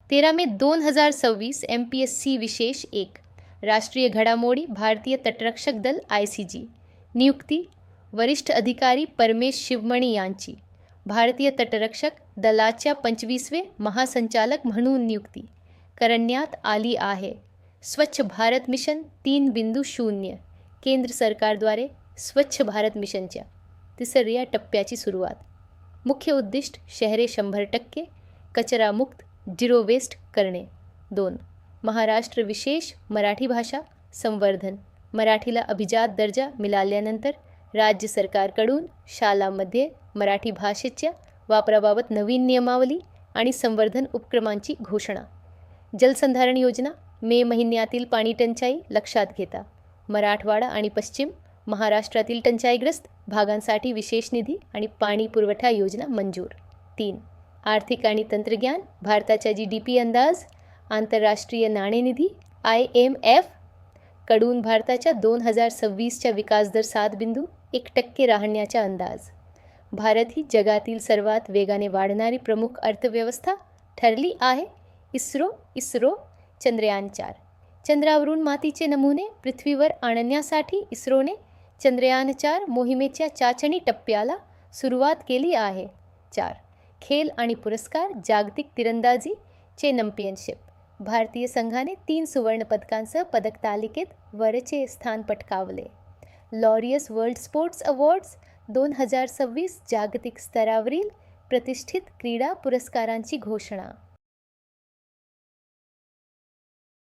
13 मे 2026 MPSC विशेष 1 राष्ट्रीय घडामोडी भारतीय तटरक्षक दल ICG नियुक्ती वरिष्ठ अधिकारी परमेश शिवमणी यांची भारतीय तटरक्षक दलाच्या 25वे महासंचालक म्हणून नियुक्ती करण्यात आली आहे. स्वच्छ भारत मिशन 3.0 केंद्र सरकारद्वारे स्वच्छ भारत मिशनच्या तिसऱ्या टप्प्याची सुरुवात. मुख्य उद्दिष्ट शहरे 100% कचरामुक्त झिरो वेस्ट करणे. 2. महाराष्ट्र विशेष मराठी भाषा संवर्धन. मराठीला अभिजात दर्जा मिळाल्यानंतर राज्य सरकारकडून शाळांमध्ये मराठी भाषेच्या वापराबाबत नवीन नियमावली आणि संवर्धन उपक्रमांची घोषणा. जलसंधारण योजना मे महिन्यातील पाणी टंचाई लक्षात घेता मराठवाडा आणि पश्चिम महाराष्ट्रातील टंचाईग्रस्त भागांसाठी विशेष निधी आणि पाणी पुरवठा योजना मंजूर. 3. आर्थिक आणि तंत्रज्ञान भारताच्या GDP अंदाज आंतरराष्ट्रीय नाणेनिधी IMF कडून भारताच्या 2026च्या विकासदर 7.1% राहण्याचा अंदाज. भारत ही जगातील सर्वात वेगाने वाढणारी प्रमुख अर्थव्यवस्था ठरली आहे. इस्रो चंद्रयान 4 चंद्रावरून मातीचे नमुने पृथ्वीवर आणण्यासाठी इस्रोने चंद्रयान 4 मोहिमेच्या चाचणी टप्प्याला सुरुवात केली आहे. 4. खेळ आणि पुरस्कार जागतिक तिरंदाजीचे चॅम्पियनशिप. भारतीय संघाने 3 सुवर्ण पदकांसह पदक तालिकेत वरचे स्थान पटकावले. लॉरियस वर्ल्ड स्पोर्ट्स अवॉर्ड्स 2026 जागतिक स्तरावरील प्रतिष्ठित क्रीडा पुरस्कारांची घोषणा.